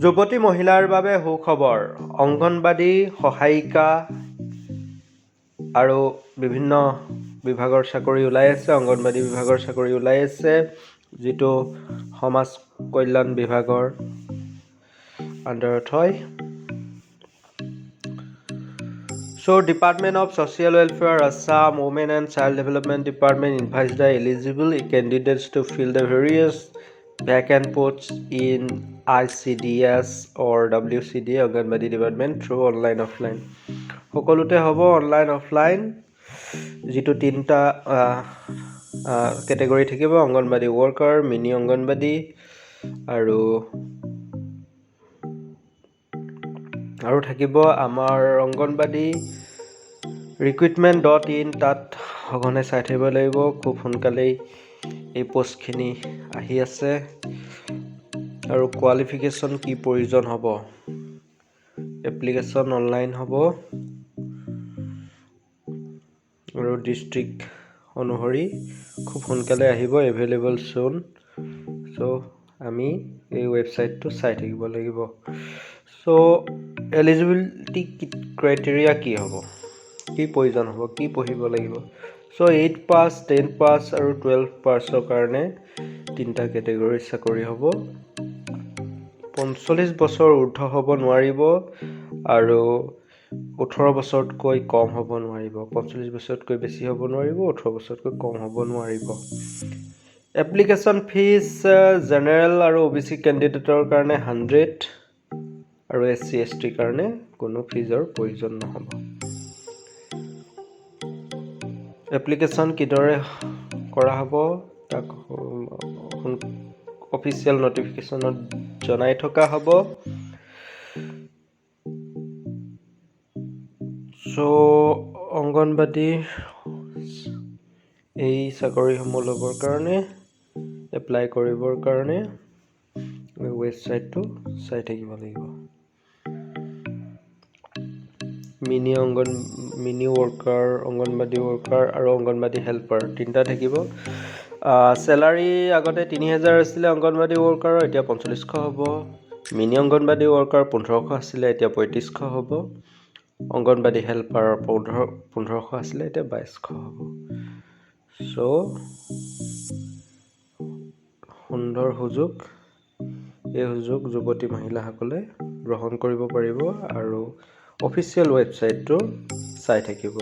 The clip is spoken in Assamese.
যুৱতী মহিলাৰ বাবে সুখবৰ অংগনবাদী সহায়িকা আৰু বিভিন্ন বিভাগৰ চাকৰি ওলাই আছে অংগনবাদী বিভাগৰ চাকৰি ওলাই আছে যেটো সমাজ কল্যাণ বিভাগৰ আন্ডাৰত হয় So Department of Social Welfare Assam Women and Child Development Department invites the eligible candidates to fill the various vacant posts in ICDS or WCD Anganbadi Department through online offline সকলোতে হ'ব অনলাইন অফলাইন যেটো তিনটা ক্যাটাগৰি থাকিব অংগনবাদী ওয়াৰ্কাৰ মিনি অংগনবাদী আৰু থাকিব আমাৰ অংগনবাদী recruitment.in তাত সঘনে চাই থাকিব লাগিব খুব সোনকালেই এই পোষ্টখিনি আহি আছে আৰু কোৱালিফিকেশন কি প্ৰয়োজন হ'ব এপ্লিকেশন অনলাইন হ'ব আৰু ডিস্ট্ৰিক্ট অনুসৰি খুব সোনকালে আহিব এভেইলেবল সুন সো আমি এই ওয়েবসাইটটো চাই থাকিব লাগিব সো এলিজিবিলিটি ক্ৰাইটেৰিয়া কি হ'ব কি প্ৰয়োজন হ'ব কি পঢ়িব লাগিব সো 8 পাস 10 পাস আৰু 12 পাসৰ কাৰণে তিনটা ক্যাটাগৰি চাকৰি হ'ব 45 বছৰ ঊৰ্ধ্ব হ'ব নোৱাৰিব আৰু 18 বছৰতকৈ কম হ'ব নোৱাৰিব 45 বছৰতকৈ বেছি হ'ব নোৱাৰিব 18 বছৰতকৈ কম হ'ব নোৱাৰিব এপ্লিকেশন ফিজ জেনাৰেল আৰু ওবিসি ক্যান্ডিডেটৰ কাৰণে 100 আৰু এসসি এসটি কাৰণে কোনো ফিজৰ প্ৰয়োজন নহব এপ্লিকেশন কিদৰে কৰা হ'ব তাক অফিচিয়েল নোটিফিকেশনত জনাই থকা হ'ব সো অংগনবাদী এই চাকৰিসমূহ ল'বৰ কাৰণে এপ্লাই কৰিবৰ কাৰণে ওয়েবসাইটটো চাই থাকিব লাগিব মিনি ওয়াৰ্কাৰ অংগনবাদী ওয়াৰ্কাৰ আৰু অংগনবাদী হেল্পাৰ তিনটা থাকিব স্যালাৰি আগতে 3000 আছিল অংগনবাদী ওয়াৰ্কাৰৰ এতিয়া 4500 হ'ব মিনি অংগনবাদী ওয়াৰ্কাৰ 1500 আছিল এতিয়া 3500 হ'ব অংগনবাদী হেল্পাৰ 1500 আছিল এতিয়া 2200 হ'ব সো সুন্দৰ সুযোগ এই সুযোগ যুৱতী মহিলাসকলে গ্ৰহণ কৰিব পাৰিব আৰু অফিচিয়েল ওয়েবসাইটটো চাই থাকিব